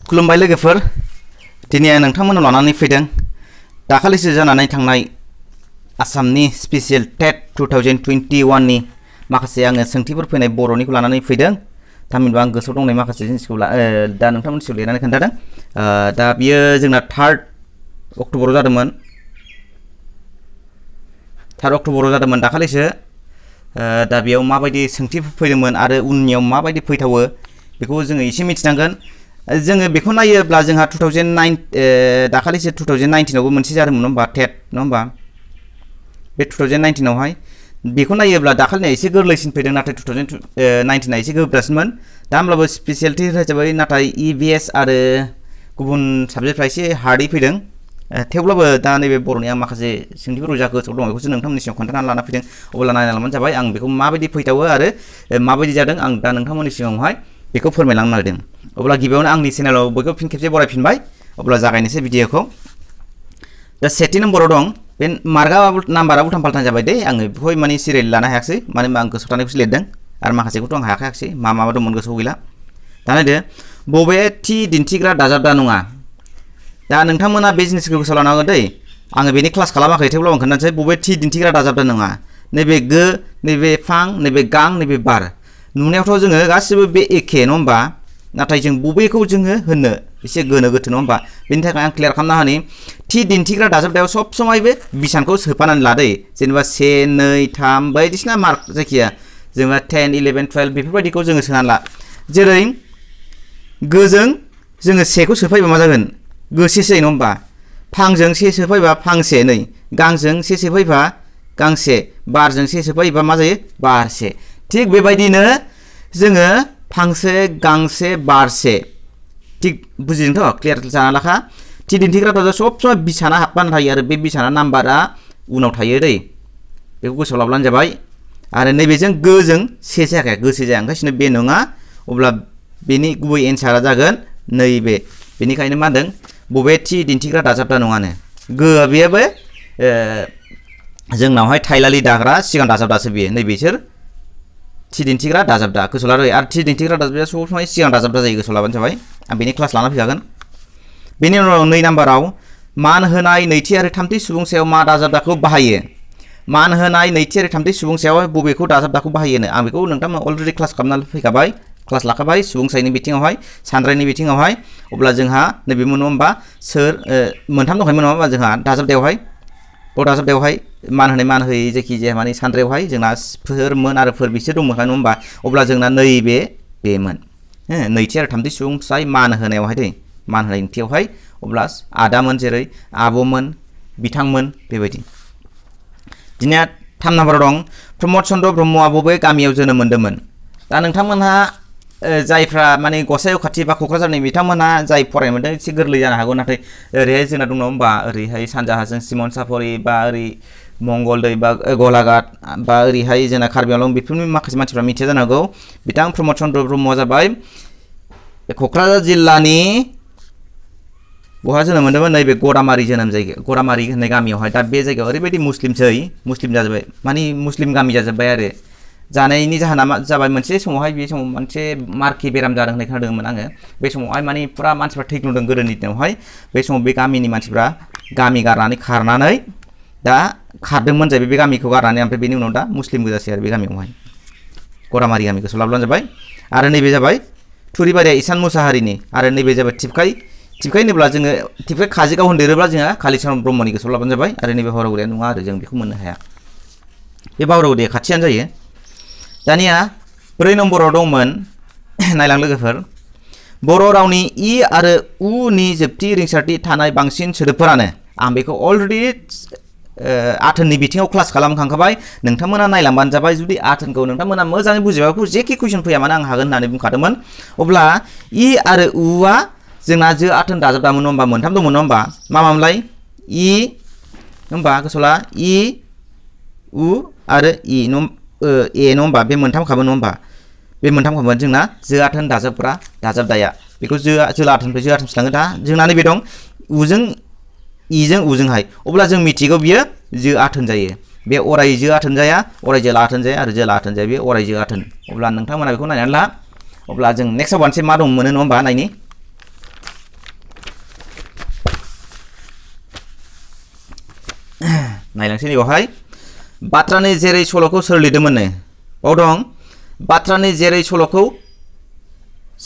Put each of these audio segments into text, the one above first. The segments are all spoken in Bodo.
खुलुमबाय लोगोफोर दिनै आं नोंथांमोननो लानानै फैदों दाखालिसो जानानै थांनाय आसामनि स्पेशल टेट 2021 नि माखासे आङो सोंथिफोर फैनाय बर'निखौ लानानै फैदों थामहिनबा आं गोसोआव दंनाय माखासे जिनिसखौ दा नोंथांमोननि सिगाङाव लिरनानै खोन्थादों दा बियो जोंना 3 अक्ट'बराव जादोंमोन दाखालिसो दा बेयाव माबायदि सोंथि फैदोंमोन आरो उननियाव माबायदि फैथावो बेखौ जोङो एसे मिथिनांगोन जोङो बेखौ नायोब्ला जोंहा 2009 दाखालिसो 2019 आवबो मोनसे जादोंमोन होमबा टेट नङा होमबा बे 2019 आवहाय बेखौ नायोब्ला दाखालिना एसे गोरलैसिन फैदों नाथाय 2019 आ एसे गोब्राबसिनमोन दा होमब्लाबो स्पेशलिटी हिसाबै नाथाय EVS आरो गुबुन साबजेक्टफ्रा एसे हार्डै फैदों थेवब्लाबो दा नैबे बर'नि आं माखासे सोंथिफोर जा गोसोआव दं बेखौसो नोंथांमोननि सिगाङाव खोन्थानानै लाना फैदों अब्ला नायलांबानो जाबाय आं बेखौ माबायदि फैथावो आरो माबायदि जादों आं दा नोंथांमोननि सिगाङावहाय बेखौ फोरमायलांनो नागिरदों अब्ला गिबियावनो आंनि चेनेलाव बयखौबो फिन खेबसे बरायफिनबाय अब्ला जागायनोसै भिडिअखौ दा सेथि नम्बराव दं बे मार्कआ नाम्बारा उल्थां फाल्थां जाबाय दे आङो बेखौहाय माने सिरियेल लानो हायाखिसै माने आं गोसोआव थानायखौसो लिरदों आरो माखासेखौथ' आं हायाखिसै मा दंमोन गोसोआव गैला दा नायदो बबे थि दिन्थिग्रा दाजाबदा नङा दा नोंथांमोना बे जिनिसखौ गोसोआव लानांगौ दै आङो बेनि क्लास खालामाखै थेवब्लाबो आं खोन्थानोसै बबे थि दिन्थिग्रा दाजाबदा नङा नैबे गो नैबे फां नैबे गां नैबे बार नुनायावथ' जोङो गासिबो बे एखे नङा होमबा नाथाय जों बबेखौ जोङो होननो एसे गोनो गोथो नङा होमबा बेनि थाखाय आं क्लियार खालामना होनि थि दिन्थिग्रा दाजाबदायाव सब समाय बे बिसानखौ सोफानानै लादै जेनेबा 1 2 3 बायदिसिना मार्क जायखिया जेनेबा 10 11 12 बेफोरबायदिखौ जोङो सोनानै ला जेरै गोजों जोङो सेखौ सोफायोबा मा जागोन गोसेसै नङा होमबा फांजों से सोफायोबा फांसे नै गांजों से सोफायोबा गांसे बारजों से सोफायोबा मा जायो बारसे थिग बेबायदिनो जोङो फांसे गांसे बारसे थिग बुजिदोंथ' क्लियार जाना लाखा थि दिन्थिग्रा दाजाबदायाव सब समाय बिसाना हाबनानै थायो आरो बे बिसाना नाम्बारा उनाव थायो दै बेखौ गोसोआव लाब्लानो जाबाय आरो नैबेजों गोजों से जायाखै गोसे जाया ओंखायनो बे नङा अब्ला बेनि गुबै एन्सारा जागोन नैबे बेनिखायनो मा होनदों बबे थि दिन्थिग्रा दाजाबदा नङानो गोआ बेयाबो जोंनावहाय थाइलालि दाग्रा सिगां दाजाबदासो बेयो नैबेसोर थि दिन्थिग्रा दाजाबदा गोसोआव लादो आरो थि दिन्थिग्रा दाजाबदाया सब समाय सिगां दाजाबदा जायो गोसोआव लाबानो जाबाय आं बेनि क्लास लाना फैखागोन बेनि उनाव 2 नाम्बाराव मान होनाय नैथि आरो थामथि सुबुं सायाव मा दाजाबदाखौ बाहायो मान होनाय नैथि आरो थामथि सुबुं सायाव बबेखौ दाजाबदाखौ बाहायोनो आं बेखौ नोंथांमोन अलरेडि क्लास खालामनानै फैखाबाय क्लास लाखाबाय सुबुं सायनि बिथिङावहाय सानद्रायनि बिथिङावहाय अब्ला जोंहा नैबे मोन होमबा सोर मोनथाम दंखायोमोन नङा होमबा जोंहा दाजाबदायावहाय दाजाबदायावहाय मान होयै जायखिजाया माने सानद्रायावहाय जोंना फोरमोन आरो फोर बिसोर दंमोन नङा होमबा अब्ला जोंना नैबे बेमोन नैथि आरो थामथि सुबुं साय मान होनायावहाय दै मान होनाय ओंथियावहाय अब्ला आदामोन जेरै आब'मोन बिथांमोन बेबायदि दिनै 3 नाम्बाराव दं प्रमद चन्द्र ब्रह्मआ बबे गामियाव जोनोम मोन्दोंमोन दा नोंथांमोनहा जायफ्रा माने गसाइगाव खाथि बा क'क्राझारनि बिथांमोनहा जाय फरायनो मोन्दों एसे गोरलै जानो हागौ नाथाय ओरैहाय जोंना दङ होमबा ओरैहाय सानजाहाजों सिमन सापरि बा ओरै मंगलदै बा गलाघाट बा ओरैहाय जोंना कार्बि आंलं बेफोरनि माखासे मानसिफ्रा मिथिया जानो हागौ बिथां प्रमद चन्द्र ब्रह्मआ जाबाय क'क्राझार जिल्लानि बहा जोनोम मोन्दोंमोन नैबे गरामारि जोनोम जायगा गरामारि होननाय गामियावहाय दा बे जायगायाव ओरैबायदि मुस्लिम जाजोब्बाय माने मुस्लिम गामि जाजोब्बाय आरो जानायनि जाहोना मा जाबाय मोनसे समावहाय बे समाव मोनसे मार्कि बेराम जादों होननाय खोनादोंमोन आङो बे समावहाय माने फुरा मानसिफ्रा थैग्लुंदों गोदोनि दिनावहाय बे समाव बे गामिनि मानसिफ्रा गामि गारनानै खारनानै दा खारदोंमोन जाहैबाय बे गामिखौ गारनानै ओमफ्राय बेनि उनाव दा मुस्लिम गोजासै आरो बे गामियावहाय गरामारि गामि गोसोआव लाब्लानो जाबाय आरो नैबे जाबाय थुरिबारिया इसान मुसाहारिनि आरो नैबे जाबाय टिपकाइ होनोब्ला जोङो टिपकाइ काजोलगाव होनदेरोब्ला जोंहा कालिचरन ब्रह्मनि गोसोआव लाब्लानो जाबाय आरो नैबे बावरागुरिया नङा आरो जों बेखौ मोननो हाया बे बावरागुरिया खाथियानो जायो दानिया 4 नम्बराव दंमोन नायलां लोगोफोर बर' रावनि इ आरो उ नि जोबथि रिंसारथि थानाय बांसिन सोदोबफोरानो आं बेखौ अलरेडि आथोननि बिथिङाव क्लास खालामखांखाबाय नोंथांमोना नायलांबानो जाबाय जुदि आथोनखौ नोंथांमोना मोजाङै बुजिबाखौ जेखि कुइसन फैया मानो आं हागोन होननानै बुंखादोंमोन अब्ला इ आरो उआ जोंना जो आथोन दाजाबदामोन होमबा मोनथाम दंमोन नङा होमबा मामोनलाय इ होमबा गोसोआव ला इ उ आरो इ ए नङा होमबा बे मोनथामखामोन नङा होमबा बे मोनथामखामोन जोंना जो आथोन दाजाबग्रा दाजाबदाया बेखौ जोला आथोननिफ्राय जो आथोनसिम थाङो दा जोंना नैबे दं उजों इजों उजोंहाय अब्ला जों मिथिगौ बियो जो आथोन जायो बे अराय जो आथोन जाया अराय जोला आथोन जाया आरो जोला आथोन जाया बे अराय जो आथोन अब्ला नोंथांमोना बेखौ नायनानै ला अब्ला जों नेक्स्टआव मोनसे मा दं मोनो नङा होमबा नायनि नायलांसै नैबावहाय बाथ्रानि जेरै सल'खौ सोर लिरदोंमोन नो बाव दं बाथ्रानि जेरै सल'खौ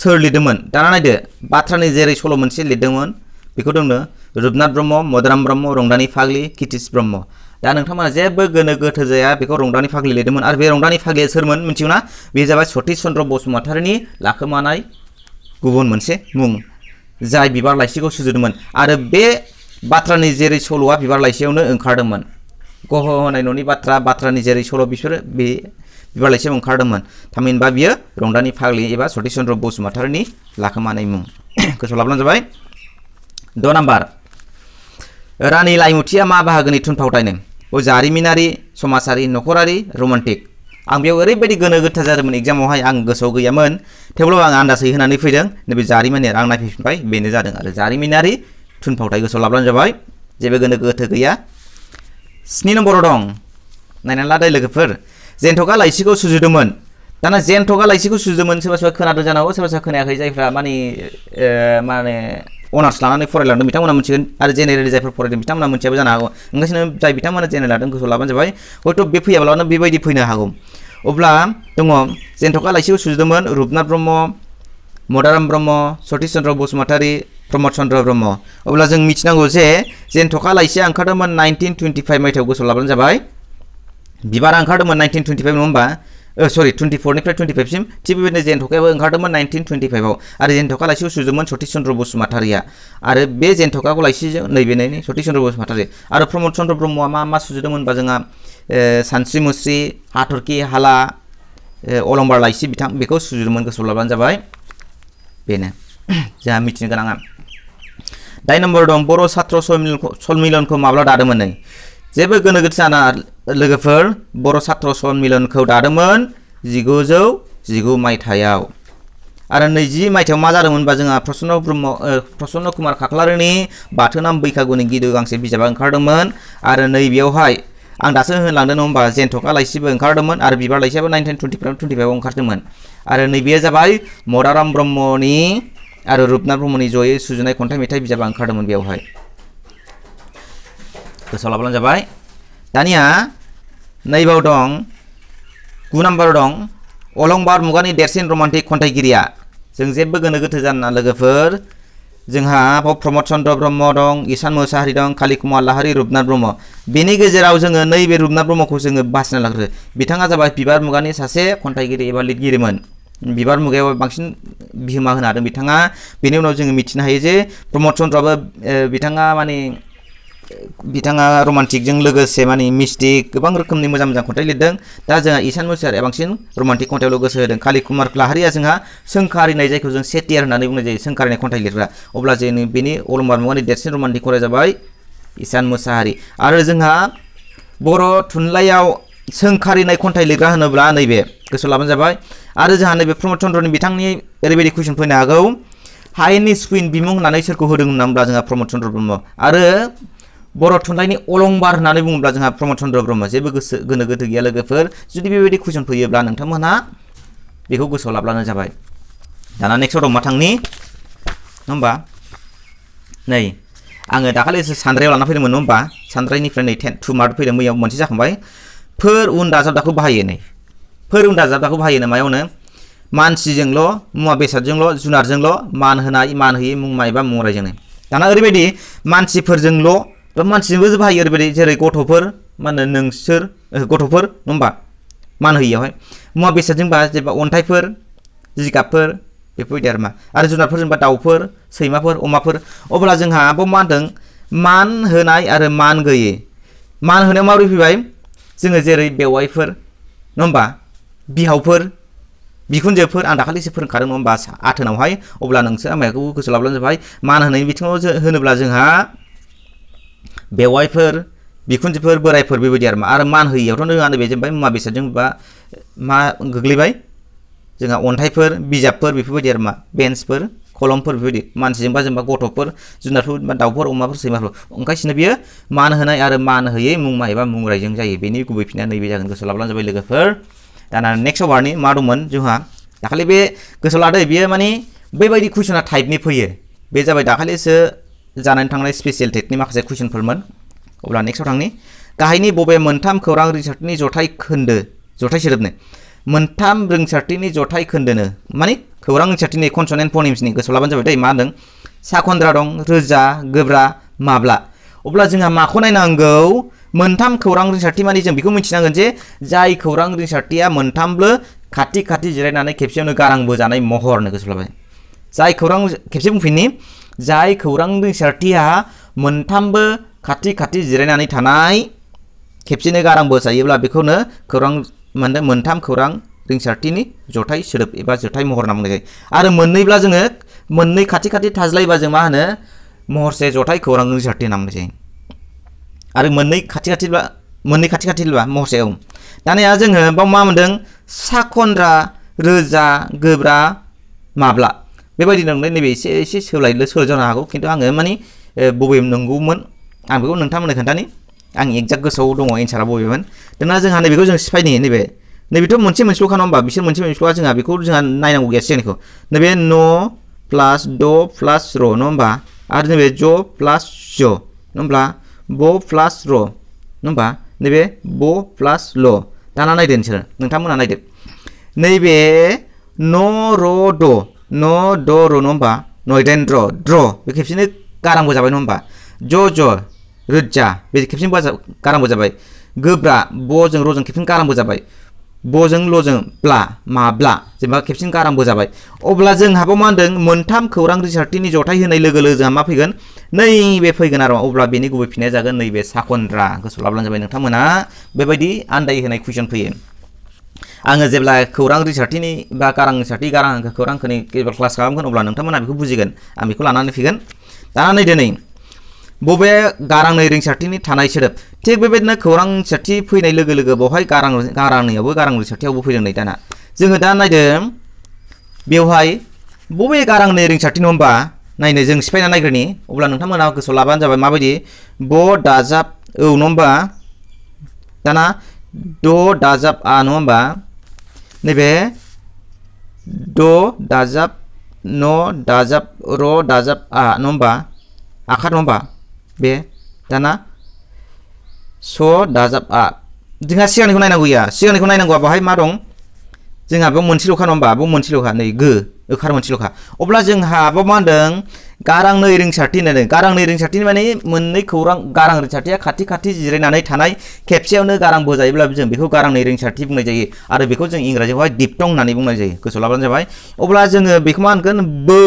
सोर लिरदोंमोन दाना नायदो बाथ्रानि जेरै सल' मोनसे लिरदोंमोन बेखौ दंनो रुपनाथ ब्रह्म मदाराम ब्रह्म रंदानि फाग्लि कितिस ब्रह्म दा नोंथांमोना जेबो गोनो गोथो जाया बेखौ रंदानि फाग्लि लिरदोंमोन आरो बे रंदानि फाग्लिया सोरमोन मिथिगौ ना बे जाबाय सतीश चन्द्र बसुमतारीनि लाखोमानाय गुबुन मोनसे मुं जाय बिबार लाइसिखौ सुजुदोंमोन आरो बे बाथ्रानि जेरै सल'आ बिबार लाइसियावनो ओंखारदोंमोन गह होनाय न'नि बाथ्रानि जेरै सल' बिसोर बे बिबार लाइसियाव ओंखारदोंमोन थामहिनबा बियो रंदानि फाग्लि एबा सतीश चन्द्र बसुमतारीनि लाखोमानाय मुं गोसोआव लाब्लानो जाबाय 6 नाम्बार रानी लाइमुथिया मा बाहागोनि थुनफावथायनो जारिमिनारि समाजारि नखरारि रमान्टिक आं बेयाव ओरैबायदि गोनो गोथो जादोंमोन एग्जामावहाय आं गोसोआव गैयामोन थेवब्लाबो आं आन्दाजै होनानै फैदों नैबे जारिमिनारि आं नायफैफिनबाय बेनो जादों आरो जारिमिनारि थुनफावथाय गोसोआव लाब्लानो जाबाय जेबो गोनो गोथो गैया 7 नम्बराव दं नायनानै लादो लोगोफोर जेन्थखा लाइसिखौ सुजुदोंमोन दाना जेन्थखा लाइसिखौ सुजुदोंमोन सोरबा सोरबा खोनादों जानो हागौ सोरबा सोरबा खोनायाखै जायफ्रा माने अनार्स लानानै फरायलांदों बिथांमोना मिथिगोन आरो जेनेरेल जायफोर फरायदों बिथांमोना मिथियाबो जानो हागौ ओंखायनो जाय बिथांमोना जेनेरेल लादों गोसोआव लाबानो जाबाय हयथ' बे फैयाब्लानो बेबायदि फैनो हागौ अब्ला दङ जेन्थखा लाइसिखौ सुजुदोंमोन रुपनाथ ब्रह्म मदाराम ब्रह्म सतीश चन्द्र बसुमतारी प्रमद चन्द्र ब्रह्म अब्ला जों मिथिनांगौ जे जेन्थखा लाइसिया ओंखारदोंमोन 1925 मायथाइयाव गोसोआव लाबानो जाबाय बिबारा ओंखारदोंमोन 1925 नङा होमबा सरि 24 निफ्राय 25 सिम थिग बेबायदिनो जेन्थखायाबो ओंखारदोंमन 1925 आव आरो जेन्थखा लाइसिखौ सुजुदोंमोन सतीश चन्द्र बसुमतारीया आरो बे जेन्थखाखौ लाइसिजों नैबे सतीश चन्द्र बसुमतारी आरो प्रमद चन्द्र ब्रह्मआ मा सुजुदोंमोन होनबा जोंहा सानस्रि मुस्रि हाथरखि हाला अलंबार लाइसि बिथां बेखौ सुजुदोंमोन गोसोआव लाबानो जाबाय बेनो जोंहा मिथिनो गोनाङा 8 नम्बर दं बर' सात्र सन्मिलनखौ माब्ला दादोंमोन नै जेबो गोनो गोथो जाना लोगोफोर बर' सात्र सन्मिलनखौ दादोंमोन 1919 मायथाइयाव आरो 20 मायथाइयाव मा जादोंमोनबा जोंहा प्रसन्न कुमार खाख्लारिनि बाथोनाम बैखागुनि गिदु गांसे बिजाबा ओंखारदोंमोन आरो नैबेयावहाय आं दासो होनलांदों नङा होमबा जेन्थखा लाइसिबो ओंखारदोंमोन आरो बिबार लाइसियाबो 1925 आव ओंखारदोंमोन आरो नैबेयो जाबाय मदाराम ब्रह्मनि आरो रुपनाथ ब्रह्मनि जयै सुजुनाय खन्थाइ मेथाइ बिजाबा ओंखारदोंमोन बेयावहाय गोसोआव लाब्लानो जाबाय दानिया नैबाव दं 9 नाम्बाराव दं अलंबार मुगानि देरसिन रमान्टिक खन्थाइगिरिया जों जेबो गोनो गोथो जाना लोगोफोर जोंहा प्रमद चन्द्र ब्रह्म दं ईसान मोसाहारि दं काली कुमार लाहारी रुपनाथ ब्रह्म बेनि गेजेराव जोङो नैबे रुपनाथ ब्रह्मखौ जोङो बासिना लाग्रो बिथाङा जाबाय बिबार मुगानि सासे खन्थाइगिरि एबा लिरगिरिमोन बिबार मुगायाव बांसिन बिहोमा होनो हादों बिथाङा बेनि उनाव जोङो मिथिनो हायो जे प्रमद चन्द्रआबो बिथाङा रमान्टिकजों लोगोसे माने मिस्टिक गोबां रोखोमनि मोजां मोजां खन्थाइ लिरदों दा जोंहा ईसान मोसाहारिया बांसिन रमान्टिक खन्थाइयावल' गोसो होदों काली कुमार लाहारीया जोंहा सोंखारिनाय जायखौ जों सेटियार होननानै बुंनाय जायो सोंखारिनाय खन्थाइ लिरग्रा अब्ला जों बेनि अलंबार मुगानि देरसिन रमान्टिक खन्थाइया जाबाय ईसान मोसाहारि आरो जोंहा बर' थुनलाइयाव सोंखारिनाय खन्थाइ लिरग्रा होनोब्ला नैबे गोसोआव लाबानो जाबाय आरो जोंहा नैबे प्रमद चन्द्रनि बिथांनि ओरैबायदि कुइसन फैनो हागौ हायेननि सुकुइन बिमुं होननानै सोरखौ होदों होनना जोंहा प्रमद चन्द्र ब्रह्म आरो बर' थुनलाइनि अलंबार होननानै बुङोब्ला जोंहा प्रमद चन्द्र ब्रह्म जेबो गोनो गोथो गैया लोगोफोर जुदि बेबायदि कुइसन फैयोब्ला नोंथांमोनहा बेखौ गोसोआव लाब्लानो जाबाय दाना नेक्स्टआव दं मा थांनि नङा होमबा नै आङो दाखालिसो सानद्रायाव लाना फैदोंमोन नङा होमबा सानद्रायनिफ्राय नै 2 मार्क फैदों मैयाव मोनसे जाखांबाय फोर उन दाजाबदाखौ बाहायो नै फोर उन दाजाबदाखौ बाहायो मायावनो मानसिजोंल' मुवा बेसादजोंल' जुनारजोंल' मान होनाय मान होयै मुंमा एबा मुंरायजोंनो दाना ओरैबायदि मानसिफोरजोंल' मानसिजोंबो बाहायो ओरैबायदि जेरै गथ'फोर मा होनो नोंसोर गथ'फोर नङा होमबा मान होयियावहाय मुवा बेसादजोंबा जेनेबा अन्थाइफोर जिगाबफोर बेफोरबायदि आरो जुनारफोरजोंबा दाउफोर सैमाफोर अमाफोर अब्ला जोंहा मा होनदों मान होनाय आरो मान गैयै मान होनायाव माबोरै फैबाय जोङो जेरै बेवाइफोर नङा होमबा बिहावफोर बिखुनजोफोर आं दाखालिसो फोरोंखादों नङा होमबा आथोनावहाय अब्ला नोंसोर मायाखौ गोसोआव लाब्लानो जाबाय मान होनायनि बिथिङाव होनोब्ला जोंहा बेवाइफोर बिखुनजोफोर बोरायफोर बेबायदि आरो मान होयियावथ' जोंहा नैबे जेनेबा मुवा बेसादजों बा मा गोग्लैबाय जोंहा अन्थाइफोर बिजाबफोर बेफोरबायदि बेन्चफोर कलमफोर बेबायदि मानसिजोंबा जेनेबा गथ'फोर जुनारफोर बा दाउफोर अमाफोर सैमाफोर ओंखायनो बियो मान होनाय आरो मान होयै मुंमा एबा मुंरायजों जायो बेनि गुबै फिननाया नैबे जागोन गोसोआव लाब्लानो जाबाय लोगोफोर दाना नेक्स्ट अभारनि मा दंमोन जोंहा दाखालि बे गोसोआव लादो बेयो माने बेबायदि कुइसना टाइपनि फैयो बे जाबाय दाखालिसो जानानै थांनाय स्पेसियेल टेटनि माखासे कुइसनफोरमोन अब्ला नेक्स्टआव थांनि गाहायनि बबे मोनथाम खौरां रिंसारथिनि जथाय खोन्दो जथाय सोदोबनो मोनथाम रिंसारथिनि जथाय खोन्दोनो माने खौरां रिंसारथिनि कनसोनेन्ट फनेम्सनि गोसोआव लाबानो जाबाय दै मा होनदों साखन्द्रा दं रोजा गोब्रा माब्ला अब्ला जोंहा माखौ नायनांगौ मोनथाम खौरां रिंसारथि माने जों बेखौ मिथिनांगोन जे जाय खौरां रिंसारथिया मोनथामबो खाथि खाथि जिरायनानै खेबसेयावनो गारां बोजानाय महरनो गोसोआव लाबाय जाय खौरां खेबसे बुंफिननि जाय खौरां रिंसारथिया मोनथामबो खाथि खाथि जिरायनानै थानाय खेबसेनो गारां बोजायोब्ला बेखौनो खौरां माने मोनथाम खौरां रिंसारथिनि जथाय सोदोब एबा जथाय महर होनना बुंनाय जायो आरो मोननैब्ला जोङो मोननै खाथि खाथि थाज्लायबा जों मा होनो महरसे जथाय खौरां रिंसारथि होनना बुंनाय जायो आरो मोननै खाथि खाथिबा महरसे औ दानिया जोङो बाव मा मोनदों साखन्द्रा रोजा गोब्रा माब्ला बेबायदि नंदों नैबे एसे सोलायलो जानो हागौ खिन्थु आङो माने बबे नंगौमोन आं बेखौ नोंथांमोननो खोन्थानि आं एक्जाक्ट गोसोआव दङ एन्सारा बबेमोन दाना जोंहा नैबेखौ जों सिफायनि नैबेथ' मोनसे मोनसेल'खा नङा होमबा बिसोर मोनसे मोनसेल'खा जोंहा बेखौ जोंहा नायनांगौ गैया सिगांनिखौ नैबे न प्लास द प्लास र नङा होमबा आरो नैबे ज प्लास ज नङा होमब्ला ब प्लास र नङा होमबा नैबे ब प्लास ल दाना नायदो नोंसोर नोंथांमोना नायदो नैबे न र द न द र नङा होमबा नयदेन्द्र द्र बे खेबसेनो गारांबो जाबाय नङा होमबा ज ज रोजा बे खेबसेनो गारांबो जाबाय गोब्रा बजों रजों खेबसेनो गारांबो जाबाय बजों लजों ब्ला माब्ला जेनेबा खेबसेनो गारांबो जाबाय अब्ला जोंहाबो मा होनदों मोनथाम खौरां रिंसारथिनि जथाय होनाय लोगो लोगो जोंहा मा फैगोन नैबे फैगोन आरो अब्ला बेनि गुबै फिननाया जागोन नैबे साखन्द्रा गोसोआव लाब्लानो जाबाय नोंथांमोना बेबायदि आन्दाय होनाय कुइसन फैयो आङो जेब्ला खौरां रिंसारथिनि बा गारां रिंसारथि गारां खौरांखौनि जेब्ला क्लास खालामगोन अब्ला नोंथांमोना बेखौ बुजिगोन आं बेखौ लानानै फैगोन दाना नायदो नै बबे गारांनै रिंसारथिनि थानाय सोदोब थिग बेबायदिनो खौरां रिंसारथि फैनाय लोगो लोगो बेवहाय गारांनैयावबो गारां रिंसारथियावबो फैदों नै दाना जोङो दा नायदों बेवहाय बबे गारांनै रिंसारथि नङा होमबा नायनो जों सिफायना नायग्रोनि अब्ला नोंथांमोना गोसोआव लाबानो जाबाय माबायदि ब दाजाब औ नङा होमबा दाना द दाजाब आ नङा होमबा नैबे द दाजाब न दाजाब र दाजाब आ नङा होमबा आखार नङा होमबा बे दाना स दाजाब आ जोंहा सिगांनिखौ नायनांगौ गैया सिगांनिखौ नायनांगौआ बाहाय मा दं जोंहा बेयाव मोनसेल'खा नङा होमबा बेयाव मोनसेल'खा नै ओखार मोनसेल'खा अब्ला जोंहा बेयाव मा होनदों गारांनै रिंसारथि होनदों गारांनै रिंसारथि माने मोननै खौरां गारां रिंसारथिया खाथि खाथि जिरायनानै थानाय खेबसेयावनो गारां बोजायोब्ला जों बेखौ गारांनै रिंसारथि बुंनाय जायो आरो बेखौ जों इंराजियावहाय डिप्थं होननानै बुंनाय जायो गोसोआव लाबानो जाबाय अब्ला जोङो बेखौ मा होनगोन बौ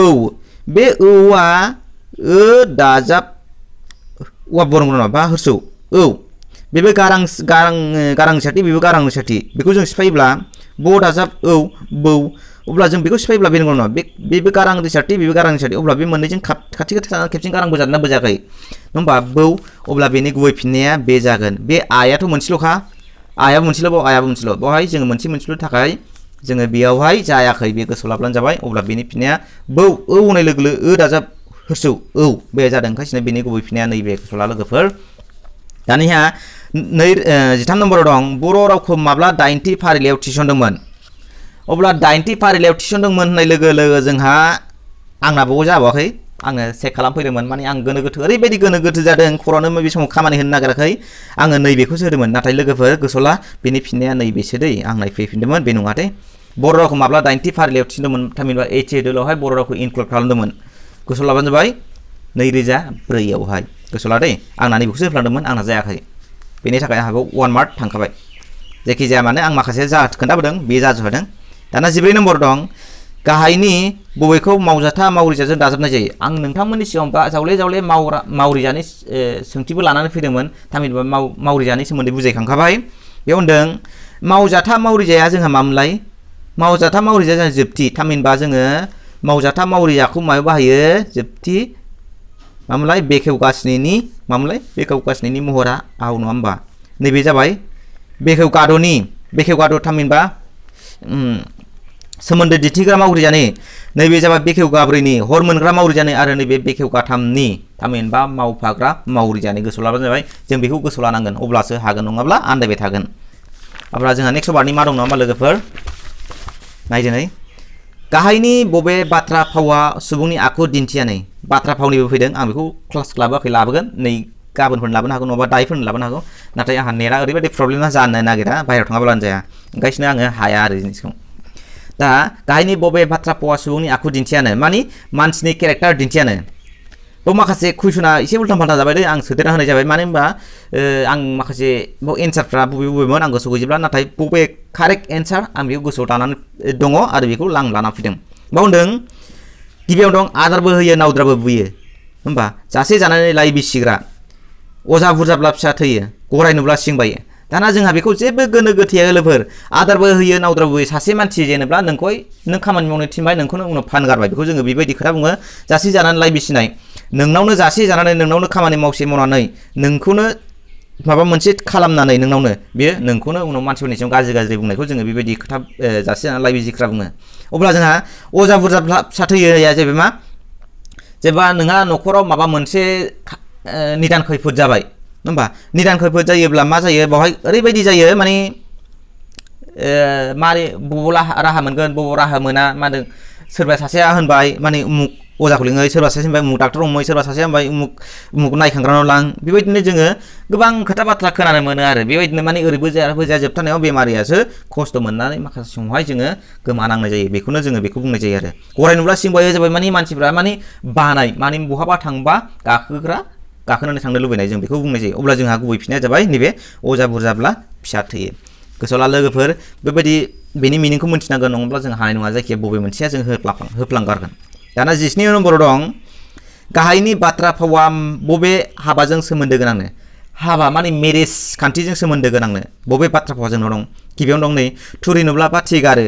बे औआ दाजाब औवा बर नङा बा हरसौ औ बेबो गारां रिंसारथि बेबो गारां रिंसारथि बेखौ जों सिफायोब्ला ब दाजाब औ बौ अब्ला जों बेखौ सिफायोब्ला बे नंगौ नङा बेबो गारां रिंसारथि बेबो गारां रिंसारथि अब्ला बे मोननैजों खाथि खाथि थानानै खेबसेनो गारां बोजादोंना बोजायाखै नङा होमबा बौ अब्ला बेनि गुबै फिननाया बे जागोन बे आयाथ' मोनसेल'खा आयाबो मोनसेल' बाव आयाबो मोनसेल' बेवहाय जोङो मोनसेल' थाखाय जोङो बेयावहाय जायाखै बे गोसोआव लाब्लानो जाबाय अब्ला बेनि फिननाया बौ औ होननाय लोगो लोगो दाजाब हरसौ औ बे जादों ओंखायनो बेनि गुबै फिननाया नैबे गोसोआव ला लोगोफोर दानिया 13 नम्बराव दं बर' रावखौ माब्ला 8थि फारिलाइयाव थिसनदोंमोन अब्ला 8थि फारिलाइयाव थिसनदोंमोन होननाय लोगो लोगो जोंहा आंना बाव जाबावाखै आङो चेक खालामफैदोंमोन माने आं गोनो गोथो ओरैबायदि गोनो गोथो जादों खर'आनो बे समाव खामानि होनो नागिराखै आङो नैबेखौसो होदोंमोन नाथाय लोगोफोर गोसोआव ला बेनि फिननाया नैबेसो दै आं नायफैफिनदोंमोन बे नङाथाय बर' रावखौ माब्ला 8थि फारिलाइयाव थिसनदोंमोन थामहिनबा HDLआवहाय बर' रावखौ इनक्लुड खालामदोंमोन गोसोआव लाबानो जाबाय 2004आवहाय गोसोआव ला दै आंना नैबेखौसो होफ्लांदोंमोन आंना जायाखै बेनि थाखाय आंहाबो 1 मार्क थांखाबाय जायखिजाया माने आं माखासे जा खोन्थाबोदों बे जाजोबदों दाना 14 नम्बर दं गाहायनि बबेखौ मावजाथा मावरिजाजों दाजाबनाय जायो आं नोंथांमोननि सिगाङाव जावले जावले मावरिजानि सोंथिबो लानानै फैदोंमोन थामहिनबा मावरिजानि सोमोन्दै बुजायखांखाबाय बेयाव होनदों मावजाथा मावरिजाया जोंहा मामोनलाय मावजाथा मावरिजाया जोंहा जोबथि थामहिनबा जोङो मावजाथा मावरिजाखौ मायाव बाहायो जोबथि मामोनलाय बेखेवगासिनोनि मामोनलाय बेखेवगासिनोनि महरा आव नङा होमबा नैबे जाबाय बेखेवगाद' थामहिनबा सोमोन्दो दिन्थिग्रा मावरिजानि नैबे जाबाय बेखेवगाब्रैनि हर मोनग्रा मावरिजानि आरो नैबे बेखेवगाथामनि थामहिनबा मावफाग्रा मावरिजानि गोसोआव लाबानो जाबाय जों बेखौ गोसोआव लानांगोन अब्लासो हागोन नङाब्ला आन्दायबाय थागोन अब्ला जोंहा नेक्स्ट बारनि मा दं नङा होमबा लोगोफोर नायदो नै गाहायनि बबे बाथ्रा फावआ सुबुंनि आखु दिन्थिया नै बाथ्रा फावनिबो फैदों आं बेखौ क्लास लाबोआखै लाबोगोन नै गाबोनफोर लाबोनो हागौ नङाबा दायोफोर लाबोनो हागौ नाथाय आंहा नेटआ ओरैबायदि प्रब्लेमा जानो नागिरा बाहेरायाव थाङाब्लानो जाया ओंखायनो आङो हाया आरो जिनिसखौ दा गाहायनि बबे बाथ्रा फावा सुबुंनि आखु दिन्थियानो मानि मानसिनि केरेक्टार दिन्थियानो बाव माखासे कुइसना एसे उल्टा फाल्टा जाबाय दे आं सोदेरना होनाय जाबाय मानो होनबा आं माखासे बाव एन्सारफ्रा बबेमोन आं गोसोआव गैजोबला नाथाय बबे कारेक्ट एन्सार आं बेखौ गोसोआव दानानै दङ आरो बेखौ लाना फैदों बाव होनदों गिबियाव दं आदारबो होयो नावद्राबो बुयो होमबा जासे जानानै लाइ बिसिग्रा अजा बुरजाब्ला फिसा थैयो गराय नुब्ला सिं बायो दाना जोंहा बेखौ जेबो गोनो गोथैया लोगोफोर आदारबो होयो नावद्राबो बुयो सासे मानसि जेनेबा नोंखौहाय नों खामानि मावनो थिनबाय नोंखौनो उनाव फानगारबाय बेखौ जोङो बेबायदि खोथा बुङो जासे जानानै लाइ बिसिनाय नोंनावनो जासे जानानै नोंनावनो खामानि मावनानै नोंखौनो माबा मोनसे खालामनानै नोंनावनो बेयो नोंखौनो उनाव मानसिफोरनि सायाव गाज्रि बुंनायखौ जोङो बेबायदि खोथा जासे जानानै लाइ बिसिग्रा बुङो अब्ला जोंहा अजा बुरजा फिसा थैयोया जाहैबाय मा जेनेबा नोंहा न'खराव माबा मोनसे निदान खैफोद जाबाय होमबा निदान खैफोद जायोब्ला मा जायो बावहाय ओरैबायदि जायो माने मारै बबाव राहा मोनगोन बबाव राहा मोना मा होनदों सोरबा सासेया होनबाय माने उमुक अजाखौ लिङै सोरबा सासे होनबाय उमुक डाक्टर हमै सोरबा सासेया होनबाय उमुक नायखांग्रानाव लां बेबायदिनो जोङो गोबां खोथा बाथ्रा खोनानो मोनो आरो बेबायदिनो माने ओरैबो जाया जोबथारनायाव बेमारियासो खस्थ' मोननानै माखासे समावहाय जोङो गोमानांनाय जायो बेखौनो जोङो बेखौ बुंनाय जायो आरो गराय नुब्ला सिं बायो जाबाय माने मानसिफ्रा माने बानाय माने बहाबा थांबा गाखोनानै थांनो लुबैनाय जों बेखौ बुंनाय जायो अब्ला जोंहा गुबै फिननाया जाबाय नैबे अजा बुरजाब्ला फिसा थैयो गोसोआव ला लोगोफोर बेबायदि बेनि मिनिंखौ मिन्थिनांगोन नङाब्ला जों हानाय नङा जायखिया बबे मोनसेया जों होफ्लांगारगोन दाना 12 नम्बराव दं गाहायनि बाथ्रा फावा बबे हाबाजों सोमोन्दो गोनांनो हाबा माने मेरेज खान्थिजों सोमोन्दो गोनांनो बबे बाथ्रा फावा जोंनाव दं गिबियावनो दं नै थुरि नुब्ला बाथि गारो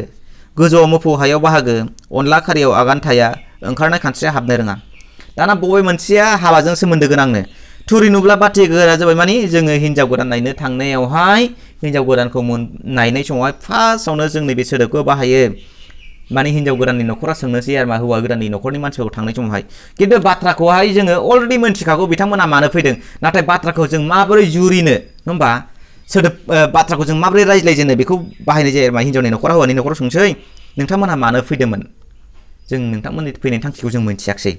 गोजौआव मोफौ हायाव बाहागो अनला खारियाव आगान थाया ओंखारनाय खानस्रिया हाबनो रोङा दाना बबे मोनसेया हाबाजों सोमोन्दो गोनांनो थुरि नुब्ला बाथि गारा जाबाय माने जोङो हिनजाव गोदान नायनो थांनायावहाय हिनजाव गोदानखौ नायनाय समावहाय फार्स्टआवनो जों नैबे सोदोबखौ बाहायो माने हिनजाव गोदाननि न'खरा सोंनोसै आरो मा हौवा गोदाननि न'खरनि मानसिफोरखौ थांनाय समावहाय खिन्थु बाथ्राखौहाय जोङो अलरेडि मोनथिखागौ बिथांमोना मानो फैदों नाथाय बाथ्राखौ जों माबोरै जुरिनो होमबा सोदोब बाथ्राखौ जों माबोरै रायज्लायजेनो बेखौ बाहायनाय जायो आरो हिनजावनि न'खरा हौवानि न'खराव सोंसै नोंथांमोनहा मानो फैदोंमोन जों नोंथांमोननि फैनायनि थांखिखौ जों मोनथियाखिसै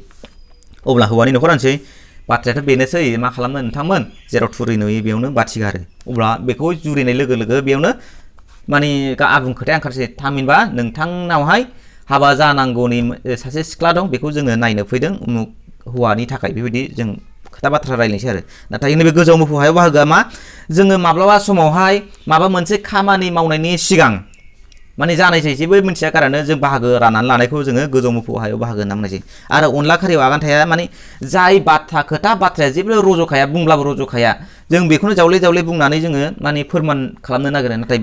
अब्ला हौवानि न'खरा होनसै बाथ्रायाथ' बेनोसै मा खालामनो नोंथांमोन जेराव थुरि नुयो बेयावनो बाथि गारो अब्ला बेखौ जुरिनाय लोगो लोगो बेयावनो माने आबुं खोथाया ओंखारसै थामहिनबा नोंथांनावहाय हाबा जानांगौनि सासे सिख्ला दं बेखौ जोङो नायनो फैदों उमुक हौवानि थाखाय बेबायदि जों खोथा बाथ्रा रायलायनोसै आरो नाथाय नैबे गोजौआव मोफौ हायाव बाहागोआ मा जोङो माब्लाबा समावहाय माबा मोनसे खामानि मावनायनि सिगां माने जानायसै जेबो मिन्थिया गारानो जों बाहागो राननानै लानायखौ जोङो गोजौ मोफौ हायाव बाहागो होनना बुंनाय जायो आरो अनला खारियाव आगान थाया माने जाय खोथा बाथ्राया जेबो रज'खाया बुंब्लाबो रज'खाया जों बेखौनो जावले बुंनानै जोङो माने फोरमान खालामनो नागिरो नाथाय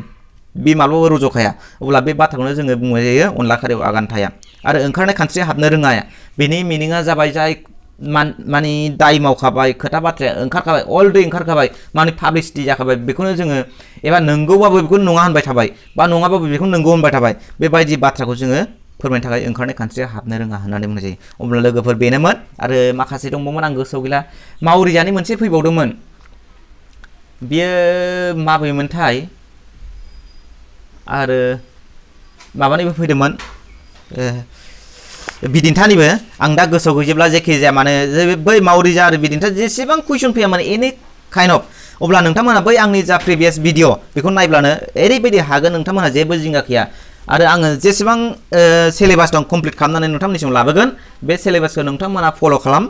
बे माब्लाबाबो रज'खाया अब्ला बे बाथ्राखौनो जोङो बुंनाय जायो अनला खारियाव आगान थाया आरो ओंखारनाय खानस्रिया हाबनो रोङा बेनि मिनिङा जाबाय जाय माने दाय मावखाबाय खोथा बाथ्राया ओंखारखाबाय अलरेडि ओंखारखाबाय माने पाब्लिसिटि जाखाबाय बेखौनो जोङो एबा नंगौबाबो बेखौनो नङा होनबाय थाबाय बा नङाबाबो बेखौनो नंगौ होनबाय थाबाय बेबायदि बाथ्राखौ जोङो फोरमायनो थाखाय ओंखारनाय खानस्रिया हाबनो रोङा होननानै बुंनाय जायो अब्ला लोगोफोर बेनोमोन आरो माखासे दंबावोमोन आं गोसोआव गैला मावरिजानि मोनसे फैबावदोंमोन बियो माबेमोनथाय आरो माबानिबो फैदोंमोन बिदिन्थानिबो आं दा गोसोआव गैजोबला जेखि जाया माने बै मावरिजा आरो बिदिन्था जेसेबां कुइसन फैया माने एनि काइन्ड अफ अब्ला नोंथांमोना बै आंनि जा प्रिभियास भिडिअ बेखौ नायब्लानो ओरैबायदि हागोन नोंथांमोनहा जेबो जिंगा गैया आरो आङो जेसेबां सिलेबास दं कमप्लिट खालामनानै नोंथांमोननिसिम लाबोगोन बे सिलेबासखौ नोंथांमोना फल' खालाम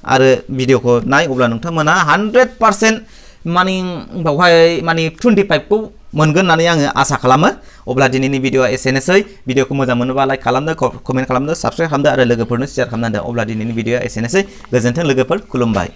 आरो भिडिअखौ नाय अब्ला नोंथांमोना 100% माने बावहाय माने 25 खौ मोनगोन होननानै आङो आसा खालामो अब्ला दिनैनि भिडिअआ एसेनोसै भिडिअखौ मोजां मोनोबा लाइक खालामदो कमेन्ट खालामदो साबस्क्राइब खालामदो आरो लोगोफोरनो शेयार खालामदो अब्ला दिनैनि भिडिअआ एसेनोसै गोजोन्थों लोगोफोर खुलुमबाय।